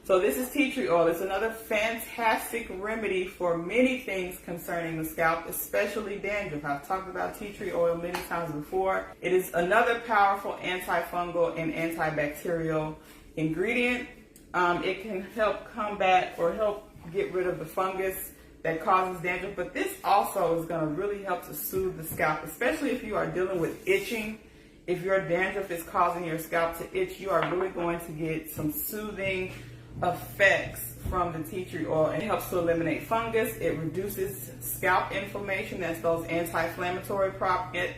So this is tea tree oil. It's another fantastic remedy for many things concerning the scalp, especially dandruff. I've talked about tea tree oil many times before. It is another powerful antifungal and antibacterial ingredient. It can help combat or help get rid of the fungus that causes dandruff, but this also is going to really help to soothe the scalp, especially if you are dealing with itching. If your dandruff is causing your scalp to itch, you are really going to get some soothing effects from the tea tree oil. It helps to eliminate fungus. It reduces scalp inflammation. That's those anti-inflammatory properties.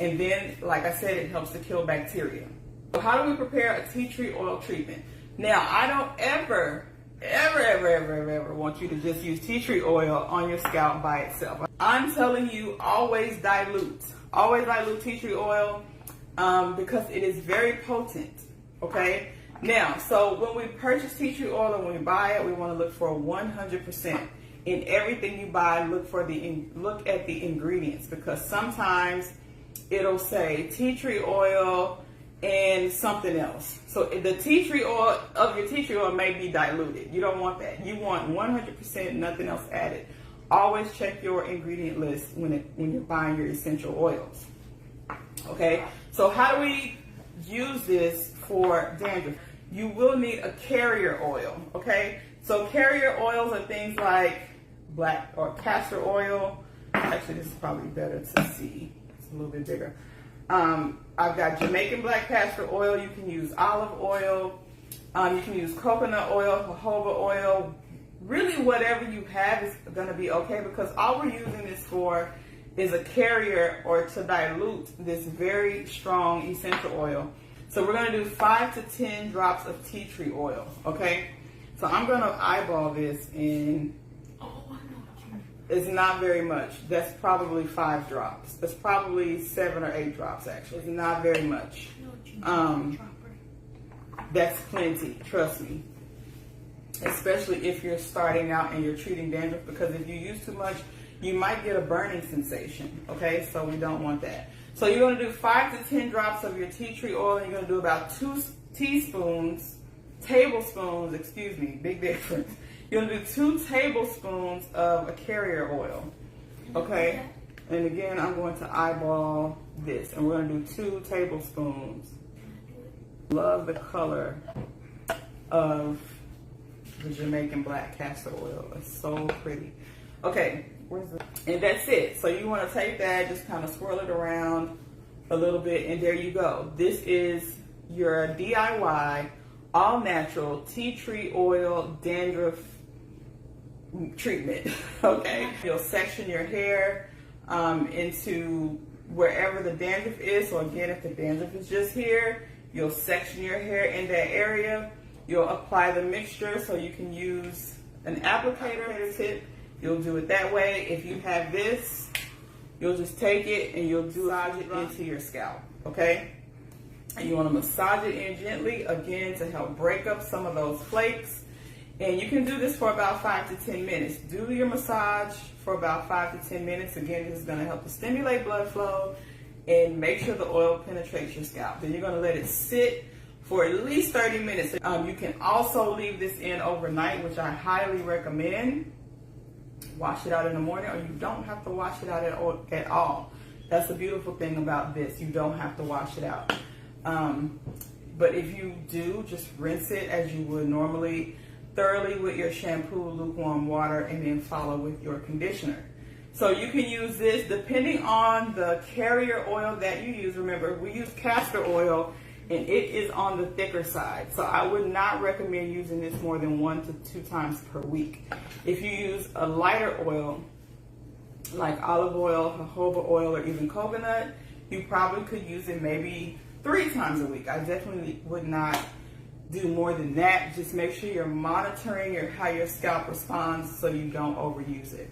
And then, like I said, it helps to kill bacteria. So how do we prepare a tea tree oil treatment? Now, I don't ever want you to just use tea tree oil on your scalp by itself. I'm telling you, always dilute. Always dilute tea tree oil because it is very potent. Okay. Now, so when we purchase tea tree oil and when we buy it, we want to look for 100%. In everything you buy, look at the ingredients, because sometimes it'll say tea tree oil and something else. So the tea tree oil of your tea tree oil may be diluted. You don't want that. You want 100%, nothing else added. Always check your ingredient list when you're buying your essential oils. Okay. So how do we use this for dandruff? You will need a carrier oil. Okay. So carrier oils are things like black or castor oil. Actually, this is probably better to see. It's a little bit bigger. I've got Jamaican black castor oil. You can use olive oil. You can use coconut oil, jojoba oil. Really, whatever you have is going to be okay, because all we're using this for is a carrier or to dilute this very strong essential oil. So we're going to do 5 to 10 drops of tea tree oil. Okay. So I'm going to eyeball this in. It's not very much. That's probably 5 drops. That's probably 7 or 8 drops, actually. It's not very much. That's plenty, trust me. Especially if you're starting out and you're treating dandruff, because if you use too much, you might get a burning sensation, okay? So we don't want that. So you're going to do 5 to 10 drops of your tea tree oil, and you're going to do about 2 tablespoons, excuse me, big difference. You're going to do 2 tablespoons of a carrier oil, okay? And again, I'm going to eyeball this, and we're going to do 2 tablespoons. Love the color of the Jamaican black castor oil. It's so pretty. Okay, and that's it. So you want to take that, just kind of swirl it around a little bit, and there you go. This is your DIY, all natural tea tree oil dandruff treatment. Okay, you'll section your hair into wherever the dandruff is. So again, if the dandruff is just here, you'll section your hair in that area. You'll apply the mixture, so you can use an applicator tip. You'll do it that way. If you have this, you'll just take it and you'll massage it into your scalp, okay? And you want to massage it in gently, again, to help break up some of those flakes. And you can do this for about 5 to 10 minutes. Do your massage for about 5 to 10 minutes. Again, this is going to help to stimulate blood flow and make sure the oil penetrates your scalp. Then you're going to let it sit for at least 30 minutes. You can also leave this in overnight, which I highly recommend. Wash it out in the morning, or you don't have to wash it out at all. That's the beautiful thing about this. You don't have to wash it out. But if you do, just rinse it as you would normally, thoroughly with your shampoo, lukewarm water, and then follow with your conditioner. So you can use this depending on the carrier oil that you use. Remember, we use castor oil, and it is on the thicker side. So I would not recommend using this more than 1 to 2 times per week. If you use a lighter oil, like olive oil, jojoba oil, or even coconut, you probably could use it maybe 3 times a week. I definitely would not do more than that. Just make sure you're monitoring how your scalp responds so you don't overuse it.